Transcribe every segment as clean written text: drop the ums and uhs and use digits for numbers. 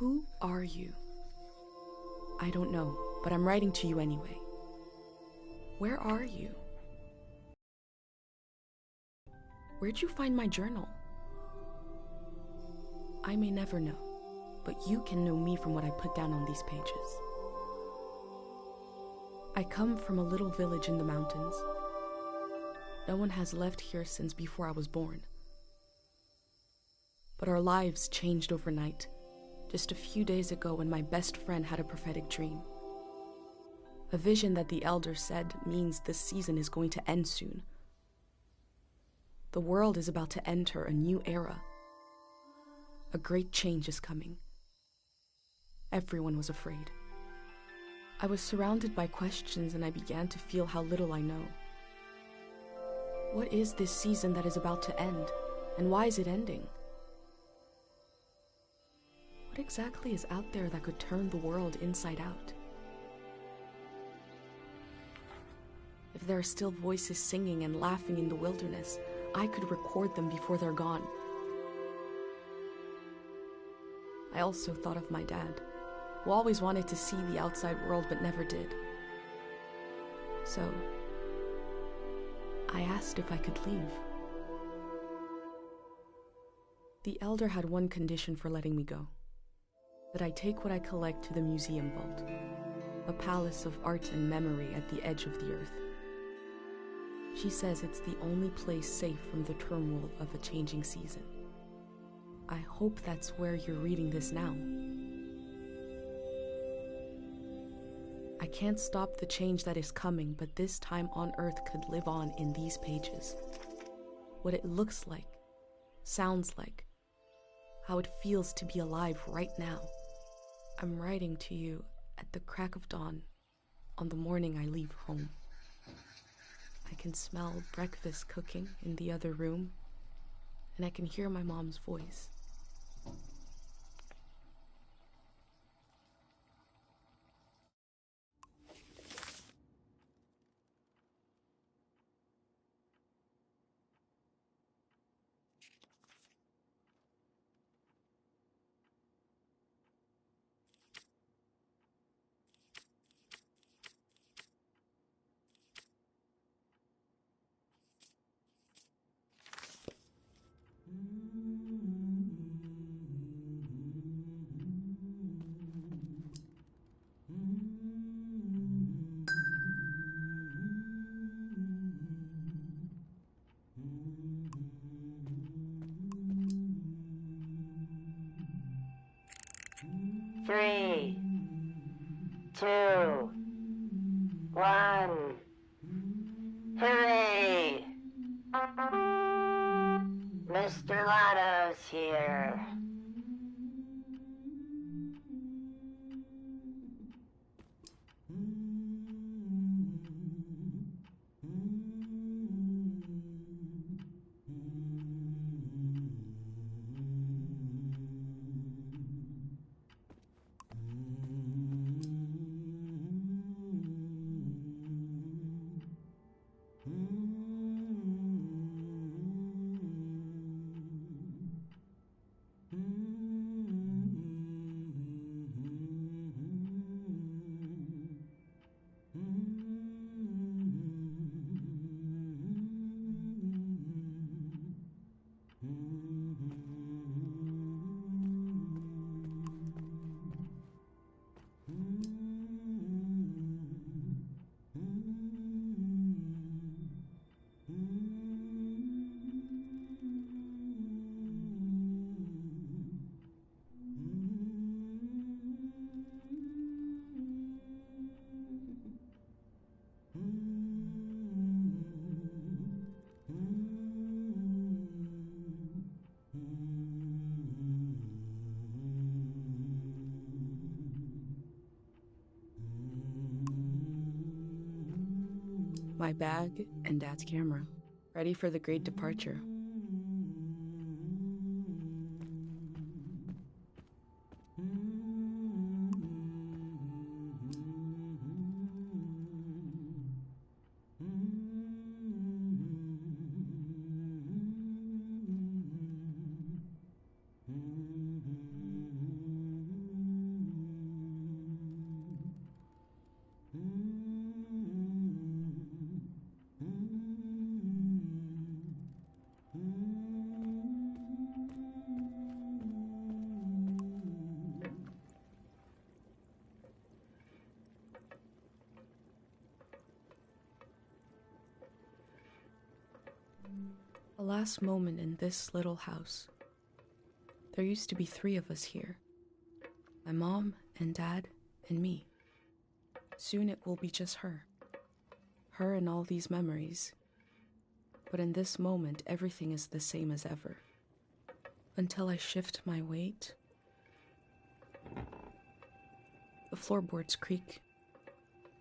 Who are you? I don't know, but I'm writing to you anyway. Where are you? Where'd you find my journal? I may never know, but you can know me from what I put down on these pages. I come from a little village in the mountains. No one has left here since before I was born. But our lives changed overnight, just a few days ago when my best friend had a prophetic dream. A vision that the elder said means this season is going to end soon. The world is about to enter a new era. A great change is coming. Everyone was afraid. I was surrounded by questions and I began to feel how little I know. What is this season that is about to end, and why is it ending? What exactly is out there that could turn the world inside out? If there are still voices singing and laughing in the wilderness, I could record them before they're gone. I also thought of my dad, who always wanted to see the outside world but never did. So, I asked if I could leave. The elder had one condition for letting me go: that I take what I collect to the museum vault, a palace of art and memory at the edge of the earth. She says it's the only place safe from the turmoil of a changing season. I hope that's where you're reading this now. I can't stop the change that is coming, but this time on Earth could live on in these pages. What it looks like, sounds like, how it feels to be alive right now. I'm writing to you at the crack of dawn on the morning I leave home. I can smell breakfast cooking in the other room, and I can hear my mom's voice. Three, two, one. Hooray! Mr. Lotto's here. My bag and Dad's camera, ready for the great departure. A last moment in this little house. There used to be 3 of us here. My mom and dad and me. Soon it will be just her. Her and all these memories. But in this moment, everything is the same as ever. Until I shift my weight. The floorboards creak.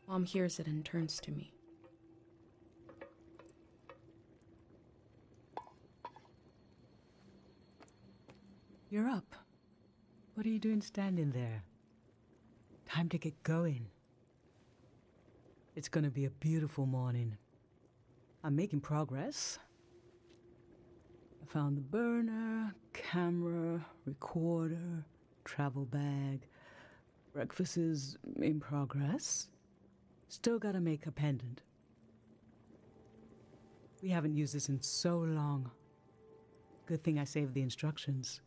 Mom hears it and turns to me. You're up. What are you doing standing there? Time to get going. It's gonna be a beautiful morning. I'm making progress. I found the burner, camera, recorder, travel bag. Breakfast is in progress. Still gotta make a pendant. We haven't used this in so long. Good thing I saved the instructions.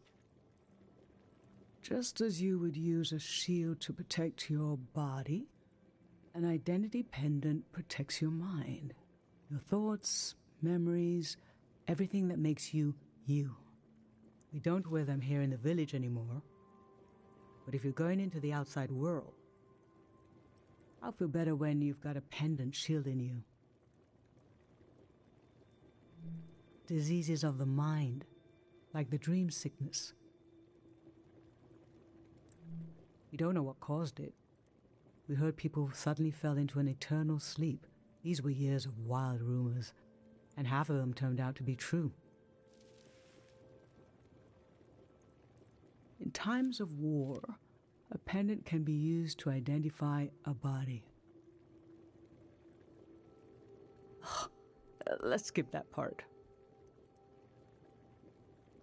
Just as you would use a shield to protect your body, an identity pendant protects your mind. Your thoughts, memories, everything that makes you, you. We don't wear them here in the village anymore. But if you're going into the outside world, I'll feel better when you've got a pendant shielding you. Diseases of the mind, like the dream sickness. We don't know what caused it. We heard people suddenly fell into an eternal sleep. These were years of wild rumors, and half of them turned out to be true. In times of war, a pendant can be used to identify a body. Let's skip that part.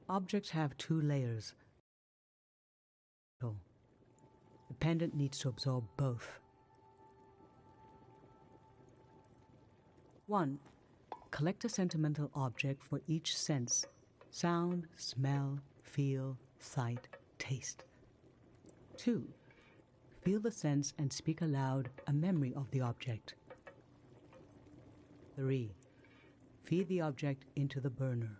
Objects have 2 layers. The pendant needs to absorb both. 1. Collect a sentimental object for each sense: sound, smell, feel, sight, taste. 2. Feel the sense and speak aloud a memory of the object. 3. Feed the object into the burner.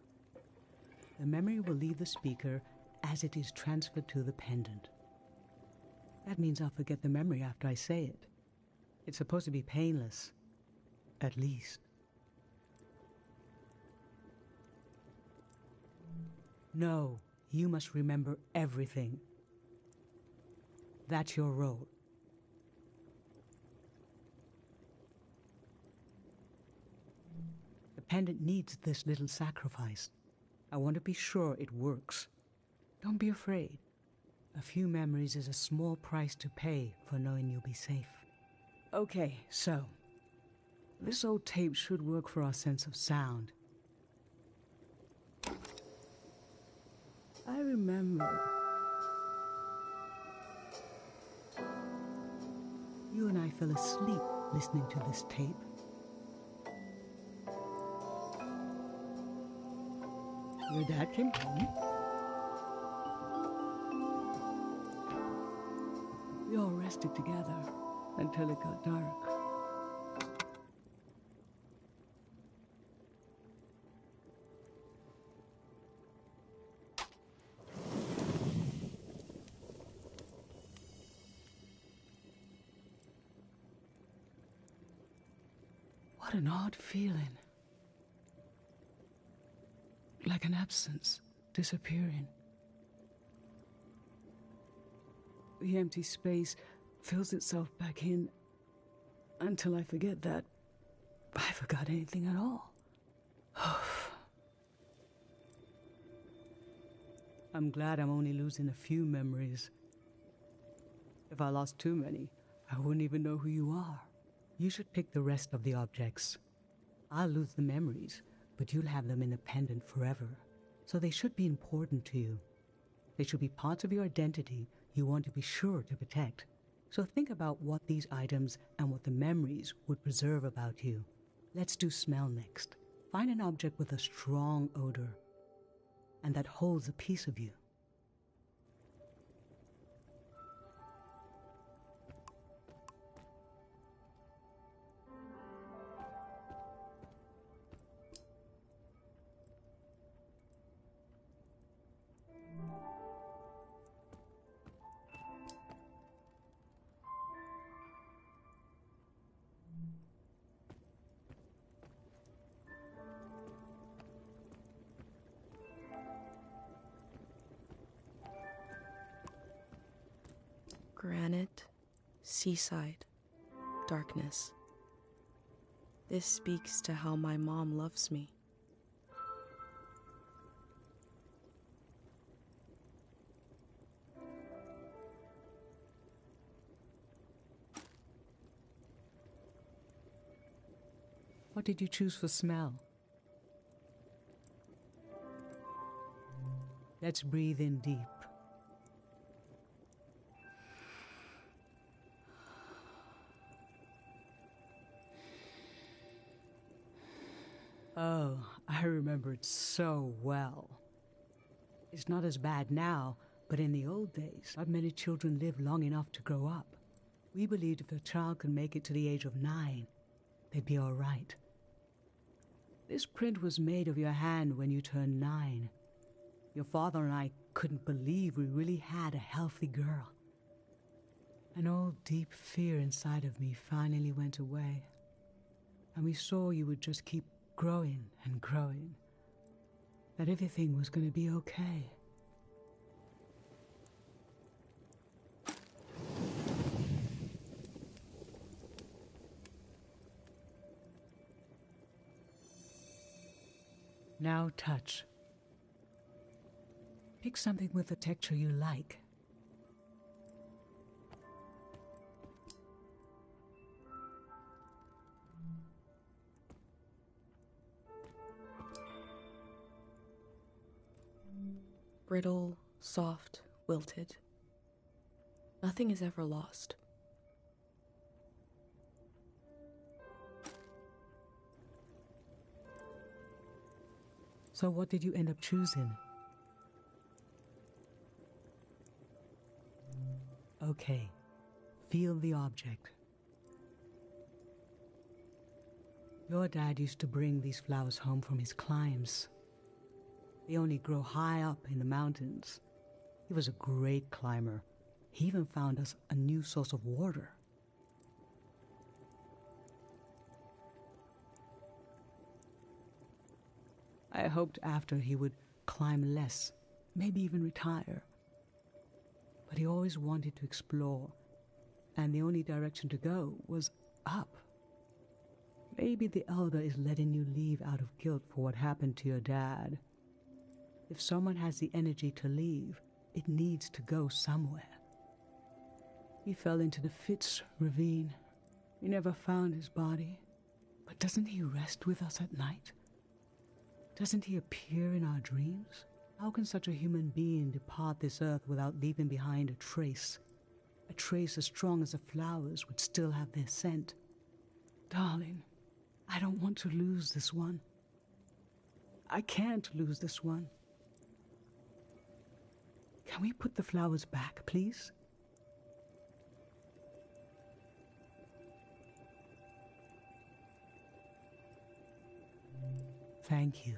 The memory will leave the speaker as it is transferred to the pendant. That means I'll forget the memory after I say it. It's supposed to be painless. At least. No, you must remember everything. That's your role. The pendant needs this little sacrifice. I want to be sure it works. Don't be afraid. A few memories is a small price to pay for knowing you'll be safe. Okay, so this old tape should work for our sense of sound. I remember you and I fell asleep listening to this tape. Your dad came home. We all rested together until it got dark. What an odd feeling. Like an absence, disappearing. The empty space fills itself back in until I forget that I forgot anything at all. I'm glad I'm only losing a few memories. If I lost too many, I wouldn't even know who you are. You should pick the rest of the objects. I'll lose the memories, but you'll have them in a pendant forever. So they should be important to you. They should be parts of your identity you want to be sure to protect. So think about what these items and what the memories would preserve about you. Let's do smell next. Find an object with a strong odor and that holds a piece of you. Granite, seaside, darkness. This speaks to how my mom loves me. What did you choose for smell? Let's breathe in deep. Oh, I remember it so well. It's not as bad now, but in the old days, not many children lived long enough to grow up. We believed if a child could make it to the age of 9, they'd be all right. This print was made of your hand when you turned 9. Your father and I couldn't believe we really had a healthy girl. An old deep fear inside of me finally went away, and we saw you would just keep growing and growing, that everything was going to be okay. Now touch. Pick something with a texture you like. Brittle, soft, wilted. Nothing is ever lost. So what did you end up choosing? Okay, feel the object. Your dad used to bring these flowers home from his climbs. They only grow high up in the mountains. He was a great climber. He even found us a new source of water. I hoped after he would climb less, maybe even retire. But he always wanted to explore, and the only direction to go was up. Maybe the Elder is letting you leave out of guilt for what happened to your dad. If someone has the energy to leave, it needs to go somewhere. He fell into the Fitz ravine. We never found his body. But doesn't he rest with us at night? Doesn't he appear in our dreams? How can such a human being depart this earth without leaving behind a trace? A trace as strong as the flowers would still have their scent. Darling, I don't want to lose this one. I can't lose this one. Can we put the flowers back, please? Thank you.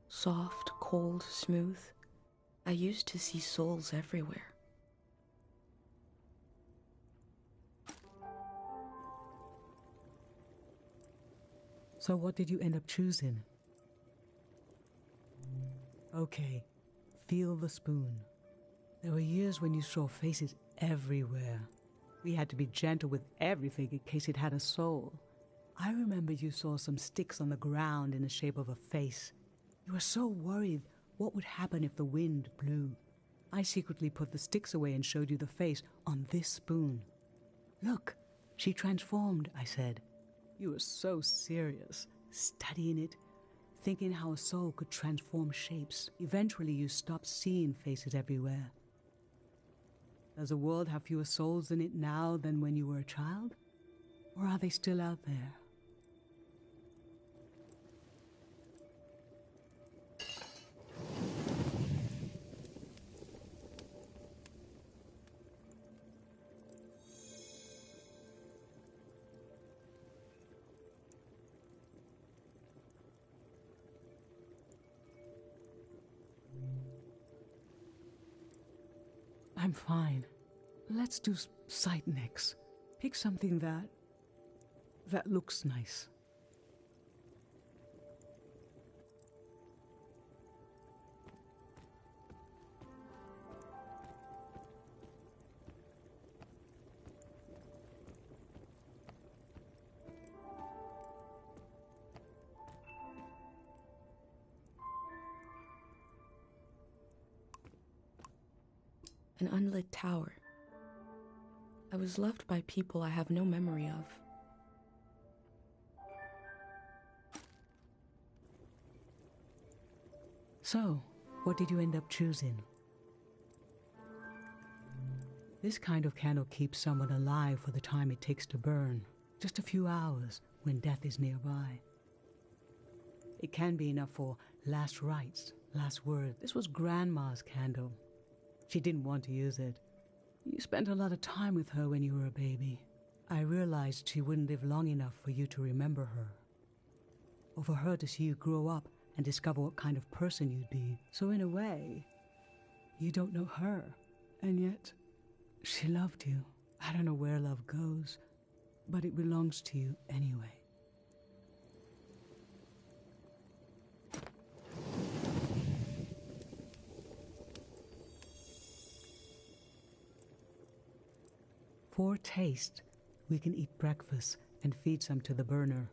Soft, cold, smooth. I used to see souls everywhere. So what did you end up choosing? Okay, feel the spoon. There were years when you saw faces everywhere. We had to be gentle with everything in case it had a soul. I remember you saw some sticks on the ground in the shape of a face. You were so worried what would happen if the wind blew. I secretly put the sticks away and showed you the face on this spoon. Look, she transformed, I said. You were so serious, studying it, thinking how a soul could transform shapes. Eventually you stopped seeing faces everywhere. Does the world have fewer souls in it now than when you were a child? Or are they still out there? I'm fine. Let's do sight next. Pick something that looks nice. an unlit tower. I was loved by people I have no memory of. So, what did you end up choosing? This kind of candle keeps someone alive for the time it takes to burn, just a few hours when death is nearby. It can be enough for last rites, last words. This was Grandma's candle. She didn't want to use it. You spent a lot of time with her when you were a baby. I realized she wouldn't live long enough for you to remember her, or for her to see you grow up and discover what kind of person you'd be. So in a way, you don't know her, and yet she loved you. I don't know where love goes, but it belongs to you anyway. For taste, we can eat breakfast and feed some to the burner.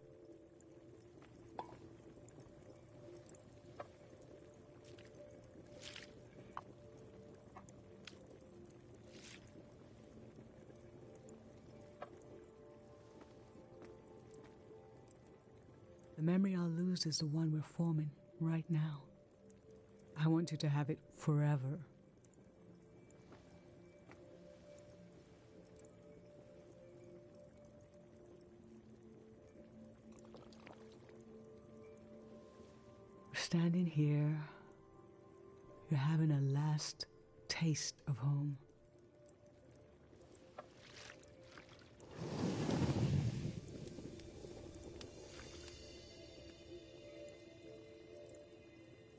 The memory I'll lose is the one we're forming right now. I want you to have it forever. Standing here, you're having a last taste of home.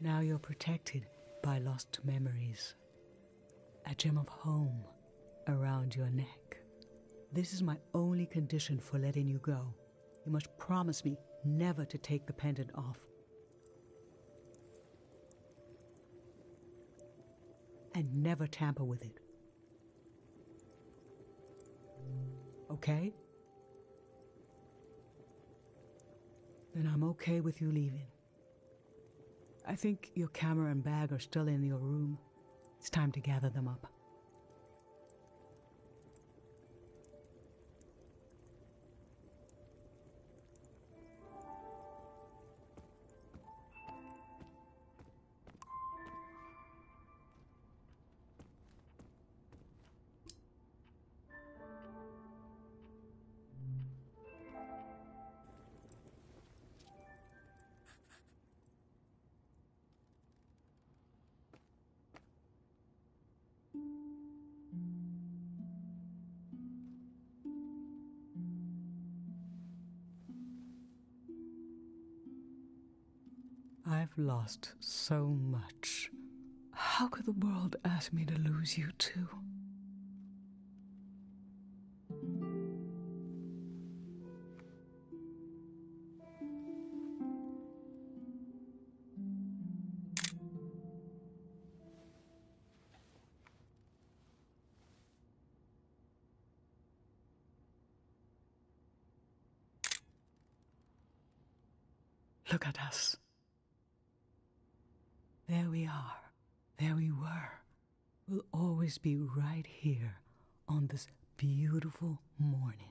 Now you're protected by lost memories. A gem of home around your neck. This is my only condition for letting you go. You must promise me never to take the pendant off. And never tamper with it. Okay? Then I'm okay with you leaving. I think your camera and bag are still in your room. It's time to gather them up. I've lost so much. How could the world ask me to lose you too? Look at us. There we are. There we were. We'll always be right here on this beautiful morning.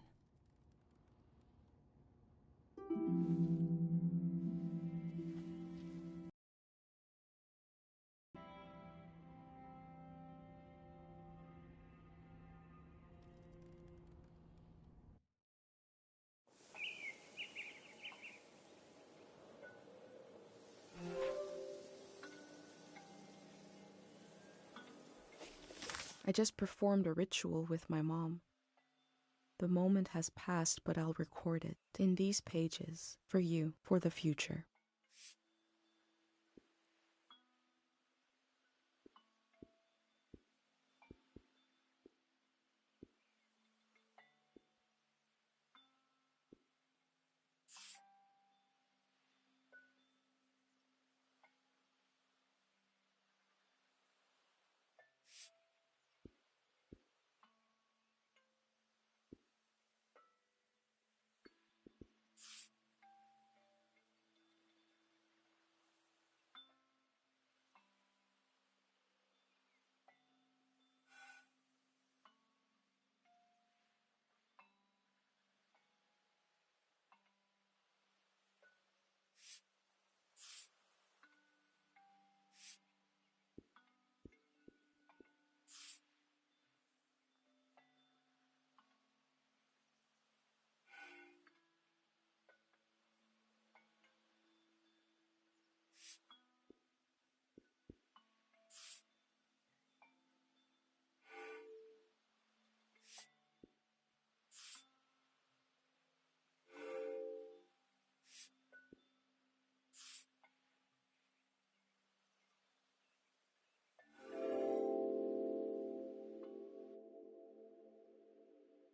I just performed a ritual with my mom. The moment has passed, but I'll record it in these pages for you, for the future.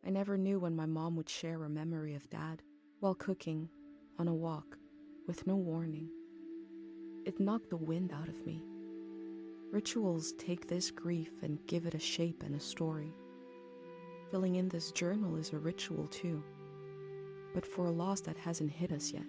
I never knew when my mom would share a memory of Dad while cooking, on a walk, with no warning. It knocked the wind out of me. Rituals take this grief and give it a shape and a story. Filling in this journal is a ritual too, but for a loss that hasn't hit us yet.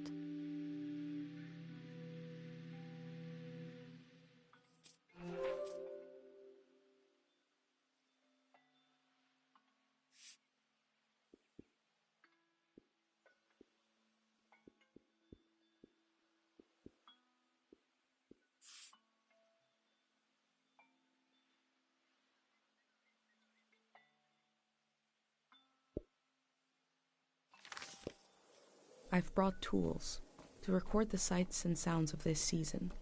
I've brought tools to record the sights and sounds of this season.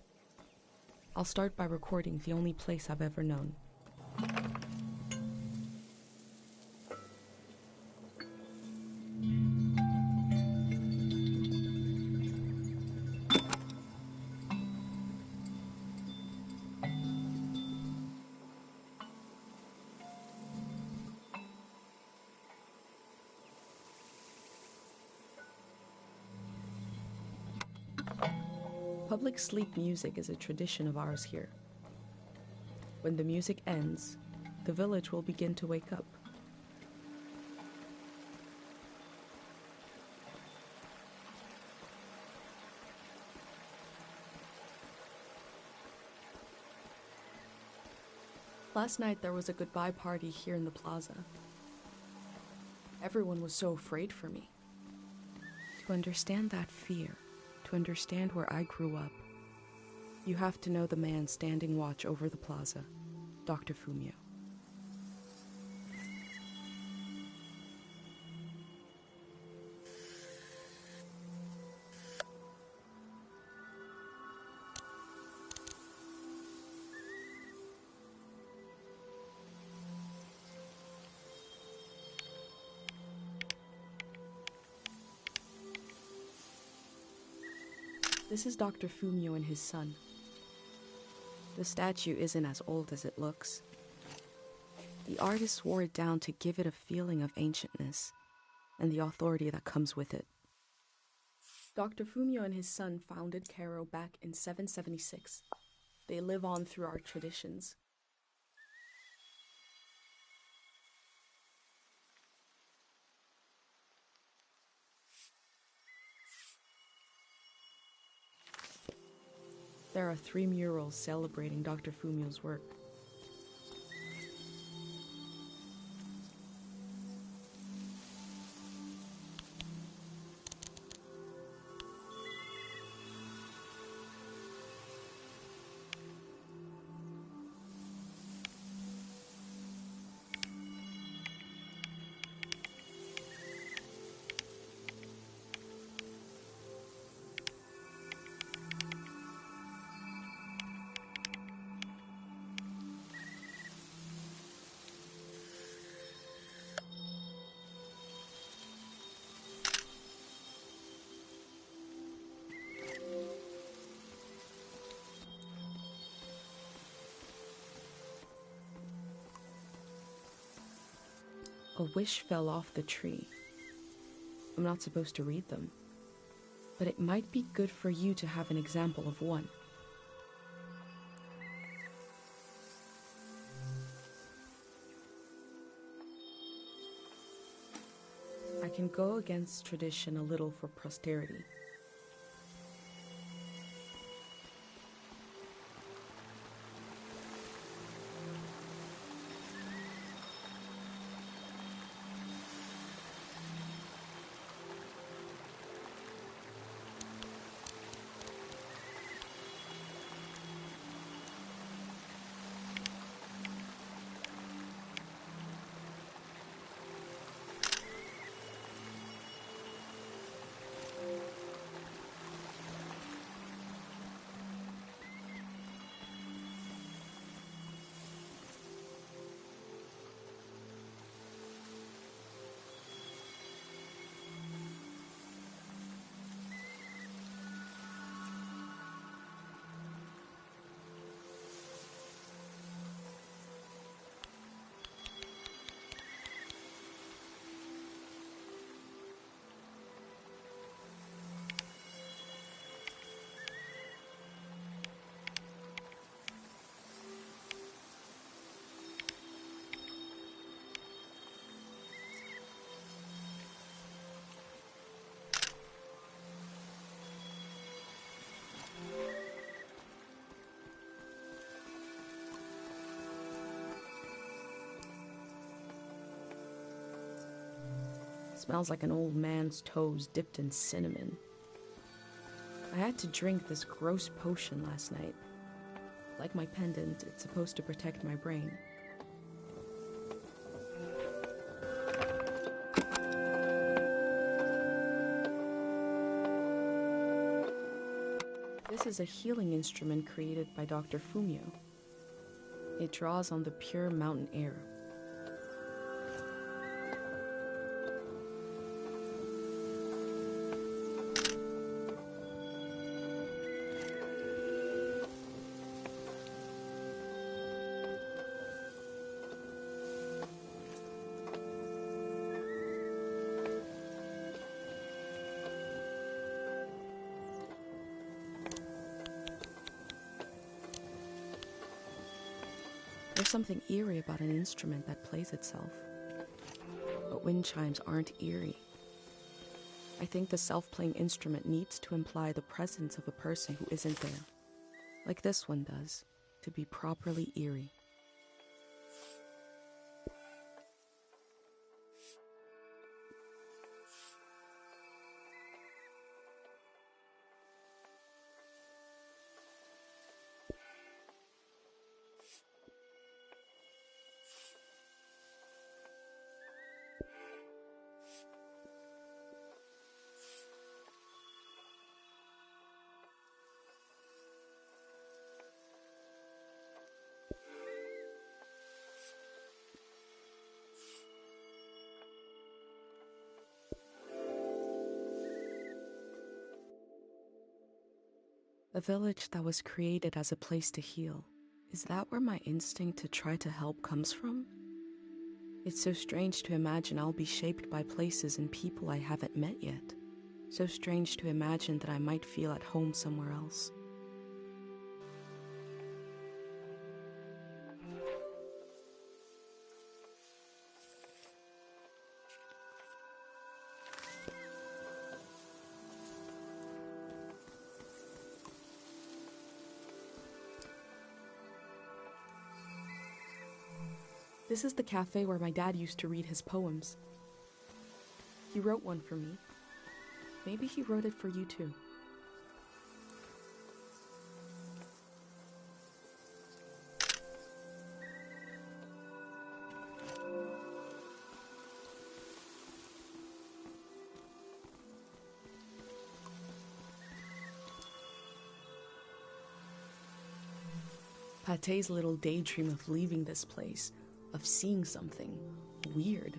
I'll start by recording the only place I've ever known. Public sleep music is a tradition of ours here. When the music ends, the village will begin to wake up. Last night there was a goodbye party here in the plaza. Everyone was so afraid for me. To understand that fear, to understand where I grew up, you have to know the man standing watch over the plaza, Dr. Fumio. This is Dr. Fumio and his son. The statue isn't as old as it looks. The artist wore it down to give it a feeling of ancientness and the authority that comes with it. Dr. Fumio and his son founded Cairo back in 776. They live on through our traditions. There are 3 murals celebrating Dr. Fumio's work. A wish fell off the tree. I'm not supposed to read them, but it might be good for you to have an example of one. I can go against tradition a little for posterity. smells like an old man's toes dipped in cinnamon. I had to drink this gross potion last night. Like my pendant, it's supposed to protect my brain. This is a healing instrument created by Dr. Fumio. It draws on the pure mountain air. There's something eerie about an instrument that plays itself. But wind chimes aren't eerie. I think the self-playing instrument needs to imply the presence of a person who isn't there, like this one does, to be properly eerie. A village that was created as a place to heal. Is that where my instinct to try to help comes from? It's so strange to imagine I'll be shaped by places and people I haven't met yet. So strange to imagine that I might feel at home somewhere else. This is the cafe where my dad used to read his poems. He wrote one for me. Maybe he wrote it for you too. Pate's little daydream of leaving this place, of seeing something weird.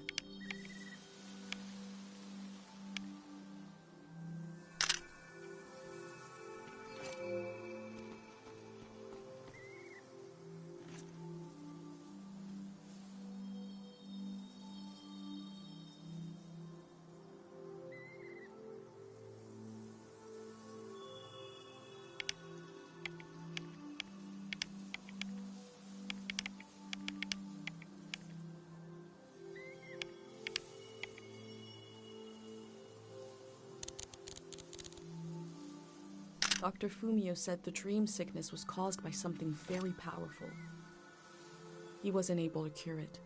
Dr. Fumio said the dream sickness was caused by something very powerful. He wasn't able to cure it.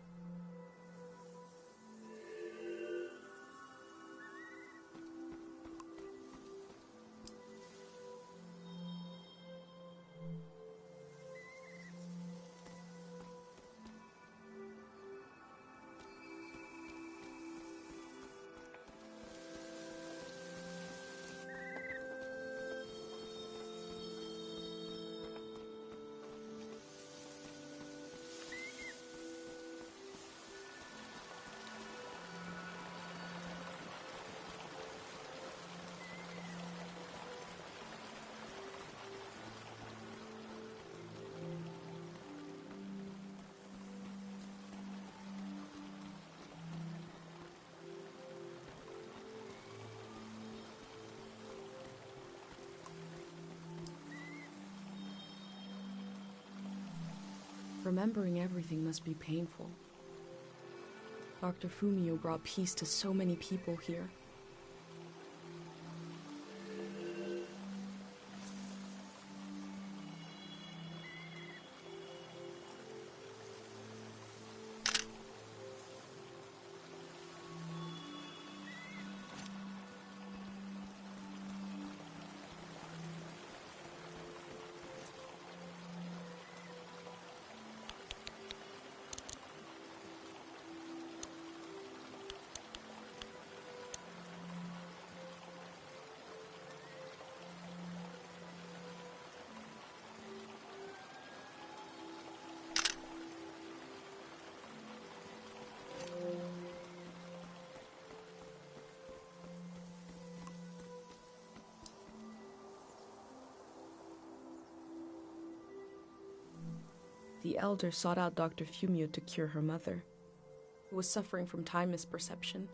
Remembering everything must be painful. Dr. Fumio brought peace to so many people here. The elder sought out Dr. Fumio to cure her mother, who was suffering from time misperception.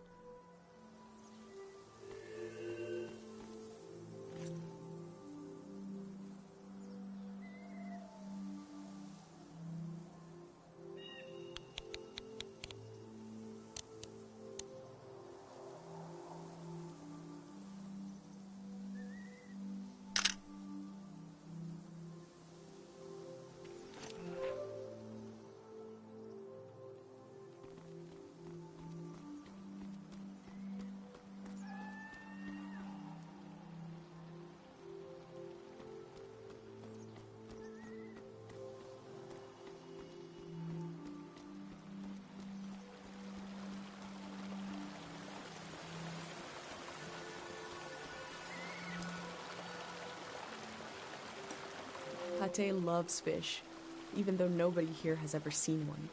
Pate loves fish, even though nobody here has ever seen one.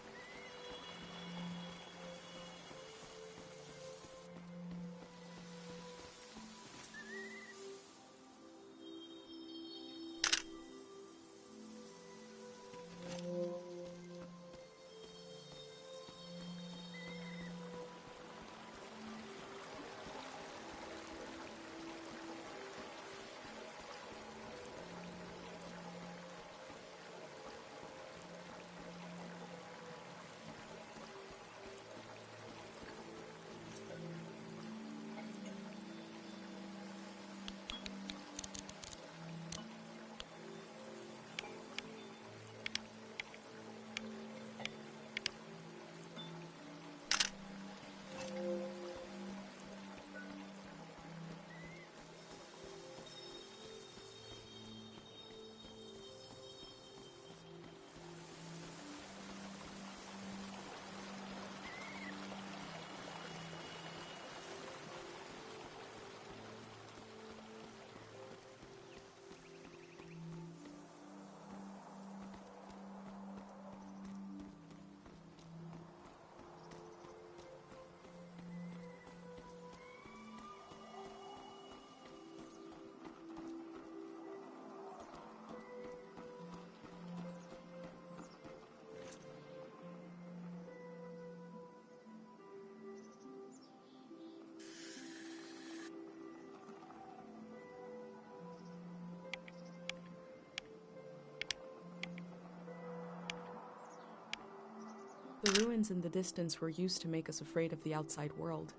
The ruins in the distance were used to make us afraid of the outside world.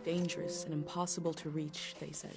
Dangerous and impossible to reach, they said.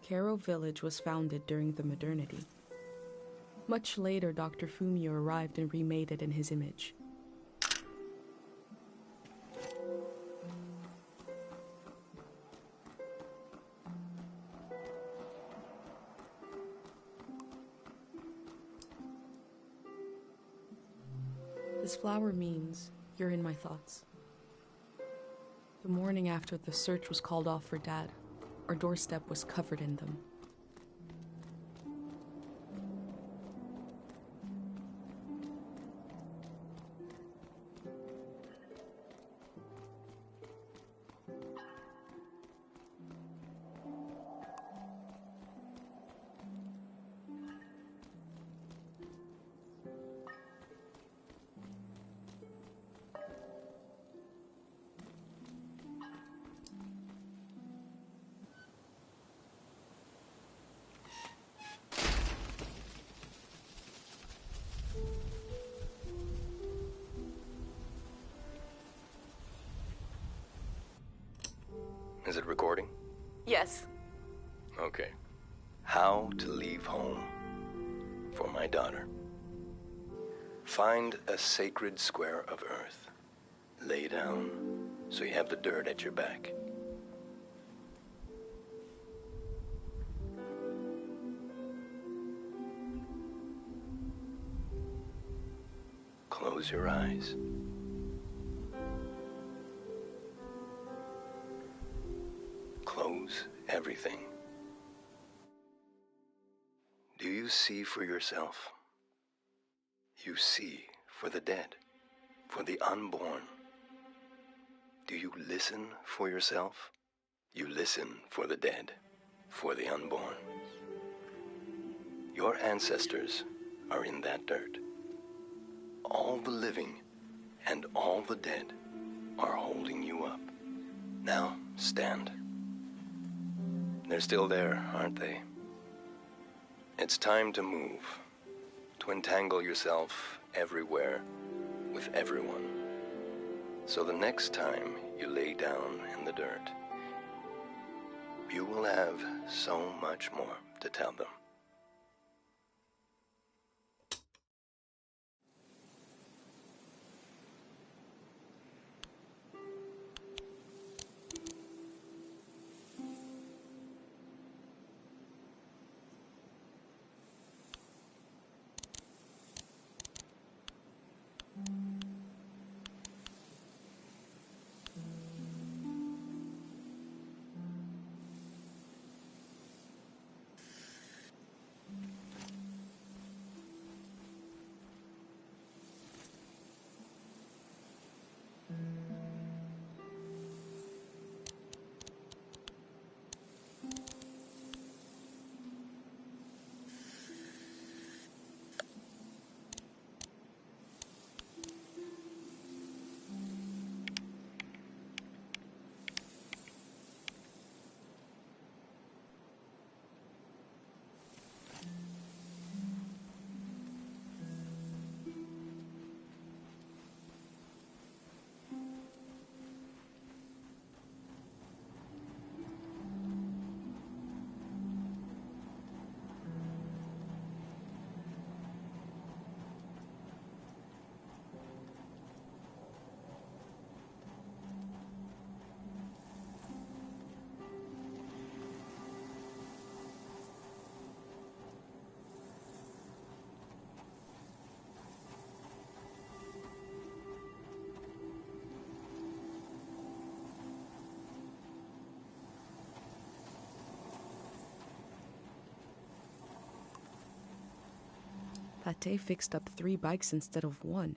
Kero Village was founded during the modernity. Much later, Dr. Fumio arrived and remade it in his image. This flower means you're in my thoughts. The morning after the search was called off for Dad, our doorstep was covered in them. Is it recording? Yes. Okay. How to leave home for my daughter. Find a sacred square of earth. Lay down so you have the dirt at your back. Close your eyes. Close everything. Do you see for yourself? You see for the dead, for the unborn. Do you listen for yourself? You listen for the dead, for the unborn. Your ancestors are in that dirt. All the living and all the dead are holding you up. Now, stand. They're still there, aren't they? It's time to move, to entangle yourself everywhere with everyone. So the next time you lay down in the dirt, you will have so much more to tell them. Pate fixed up 3 bikes instead of 1.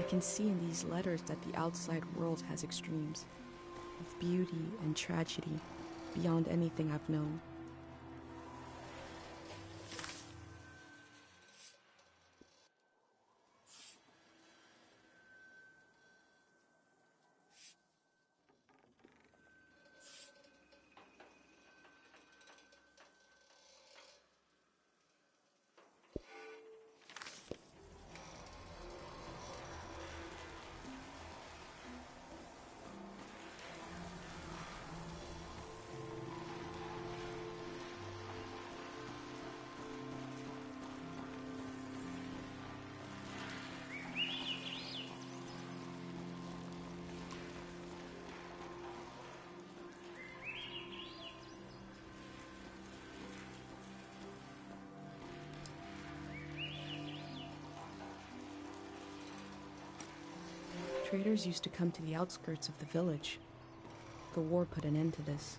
can see in these letters that the outside world has extremes of beauty and tragedy beyond anything I've known. Traders used to come to the outskirts of the village. The war put an end to this.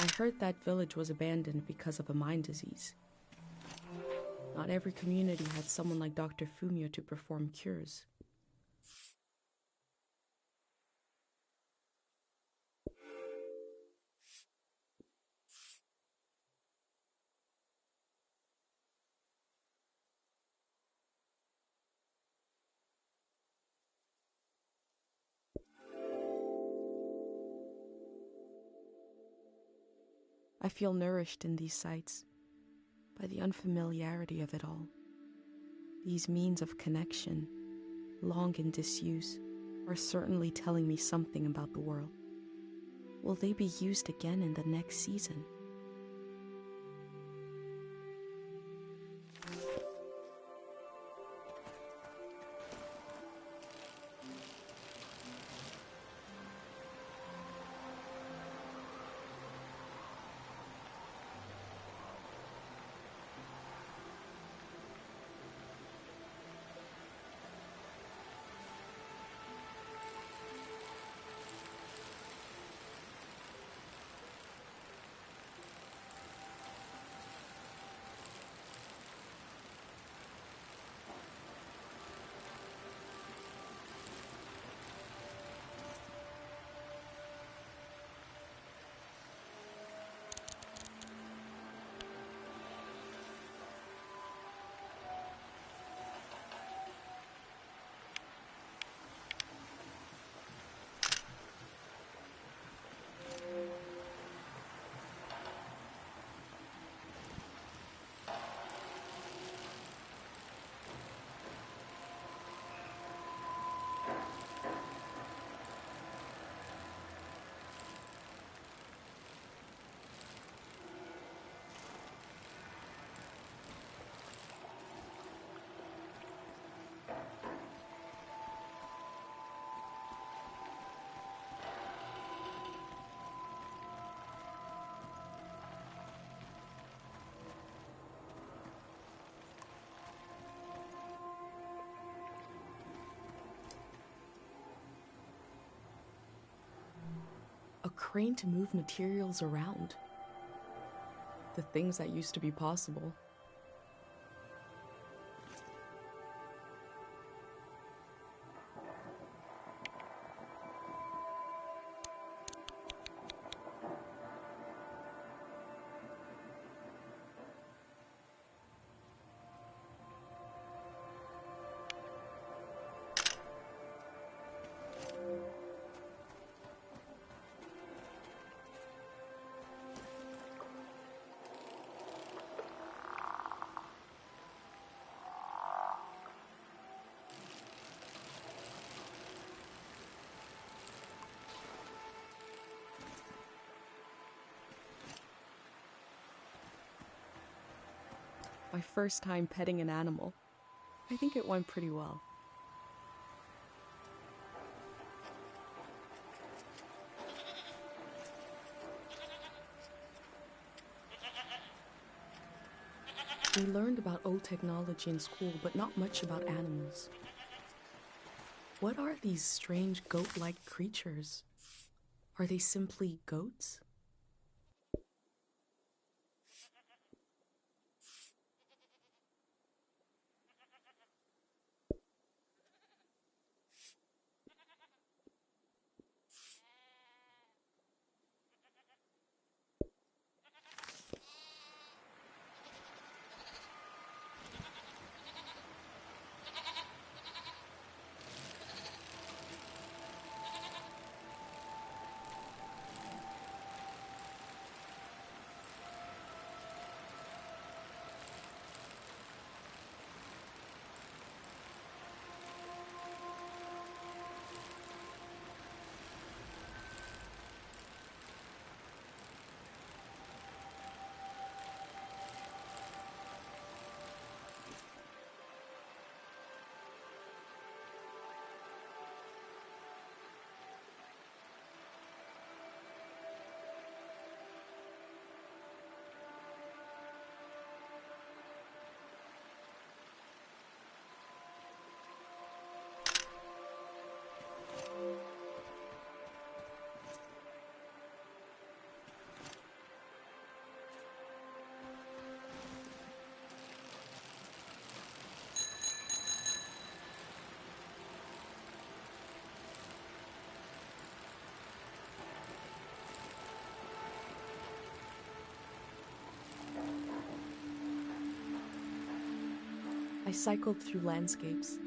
I heard that village was abandoned because of a mind disease. Not every community had someone like Dr. Fumio to perform cures. I feel nourished in these sights by the unfamiliarity of it all. These means of connection, long in disuse, are certainly telling me something about the world. Will they be used again in the next season? crane to move materials around. The things that used to be possible. My first time petting an animal. I think it went pretty well. We learned about old technology in school, but not much about animals. What are these strange goat-like creatures? Are they simply goats? I cycled through landscapes,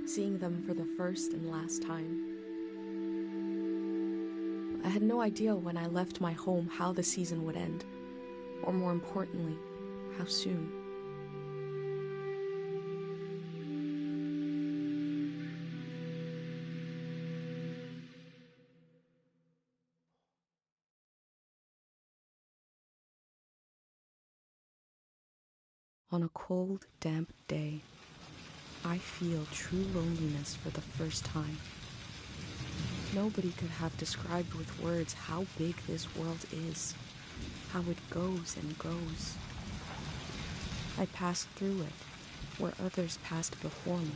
seeing them for the first and last time. I had no idea when I left my home how the season would end, or more importantly, how soon. On a cold, damp day, I feel true loneliness for the first time. Nobody could have described with words how big this world is, how it goes and goes. I passed through it, where others passed before me.